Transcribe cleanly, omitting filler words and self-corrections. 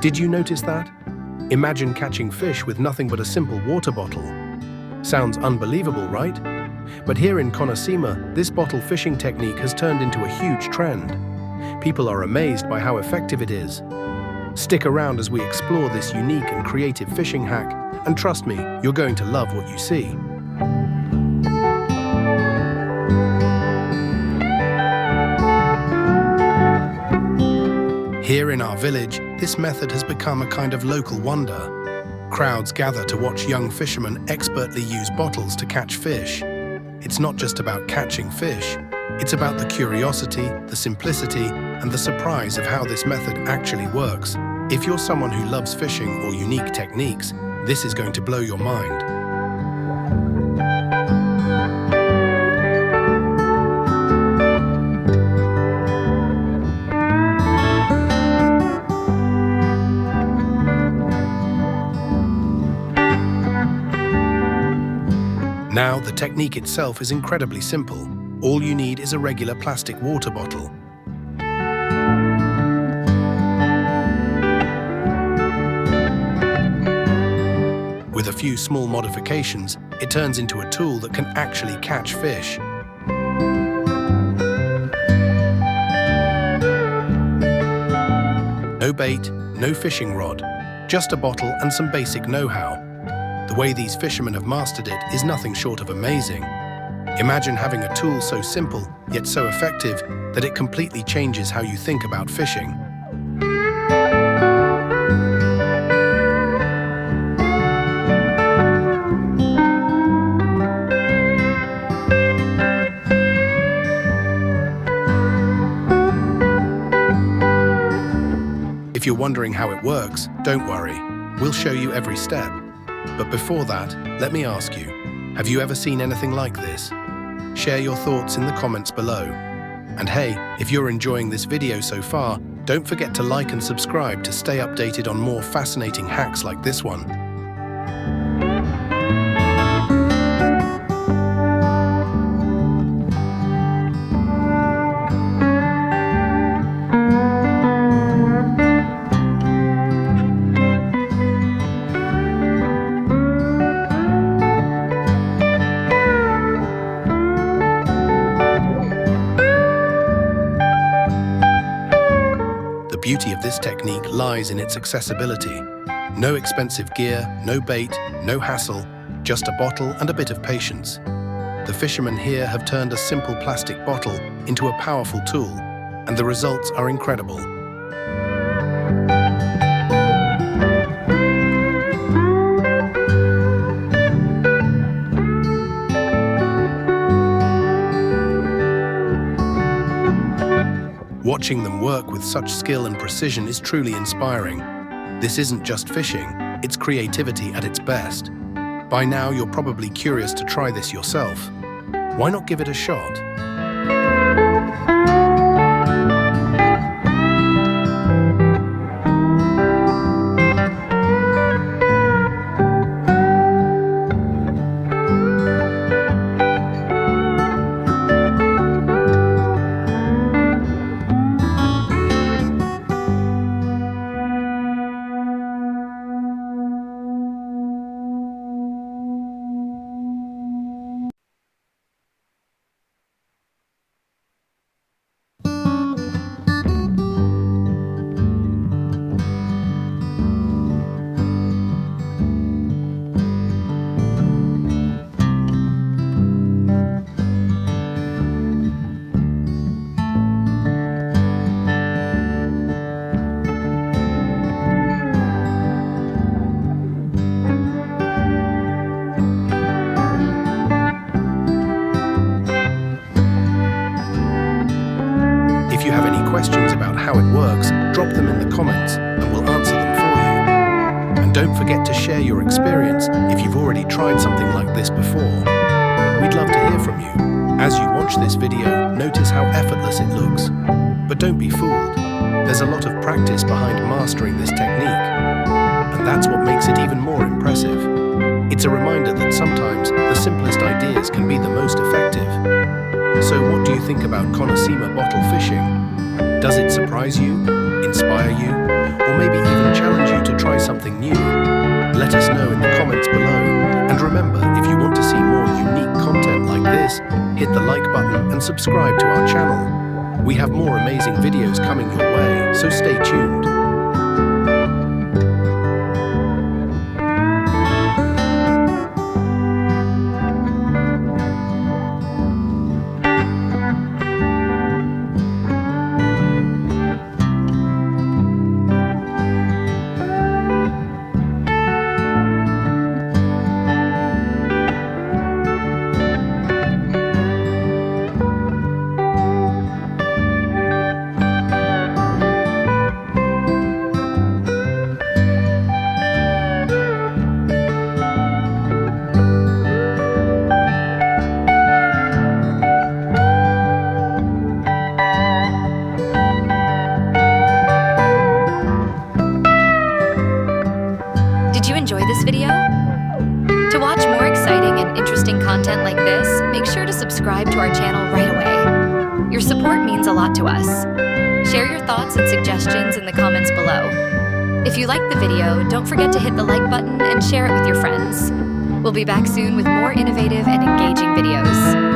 Did you notice that? Imagine catching fish with nothing but a simple water bottle. Sounds unbelievable, right? But here in Konosima, this bottle fishing technique has turned into a huge trend. People are amazed by how effective it is. Stick around as we explore this unique and creative fishing hack, and trust me, you're going to love what you see. Here in our village, this method has become a kind of local wonder. Crowds gather to watch young fishermen expertly use bottles to catch fish. It's not just about catching fish, it's about the curiosity, the simplicity, and the surprise of how this method actually works. If you're someone who loves fishing or unique techniques, this is going to blow your mind. Now, the technique itself is incredibly simple. All you need is a regular plastic water bottle. With a few small modifications, it turns into a tool that can actually catch fish. No bait, no fishing rod, just a bottle and some basic know-how. The way these fishermen have mastered it is nothing short of amazing. Imagine having a tool so simple, yet so effective, that it completely changes how you think about fishing. If you're wondering how it works, don't worry. We'll show you every step. But before that, let me ask you, have you ever seen anything like this? Share your thoughts in the comments below. And hey, if you're enjoying this video so far, don't forget to like and subscribe to stay updated on more fascinating hacks like this one. The beauty of this technique lies in its accessibility. No expensive gear, no bait, no hassle, just a bottle and a bit of patience. The fishermen here have turned a simple plastic bottle into a powerful tool, and the results are incredible. Watching them work with such skill and precision is truly inspiring. This isn't just fishing, it's creativity at its best. By now, you're probably curious to try this yourself. Why not give it a shot? If you have any questions about how it works, drop them in the comments and we'll answer them for you. And don't forget to share your experience if you've already tried something like this before. We'd love to hear from you. As you watch this video, notice how effortless it looks. But don't be fooled. There's a lot of practice behind mastering this technique. And that's what makes it even more impressive. It's a reminder that sometimes the simplest ideas can be the most effective. So what do you think about Konosima bottle fishing? Does it surprise you, inspire you, or maybe even challenge you to try something new? Let us know in the comments below. And remember, if you want to see more unique content like this, hit the like button and subscribe to our channel. We have more amazing videos coming your way, so stay tuned. Did you enjoy this video? To watch more exciting and interesting content like this, make sure to subscribe to our channel right away. Your support means a lot to us. Share your thoughts and suggestions in the comments below. If you liked the video, don't forget to hit the like button and share it with your friends. We'll be back soon with more innovative and engaging videos.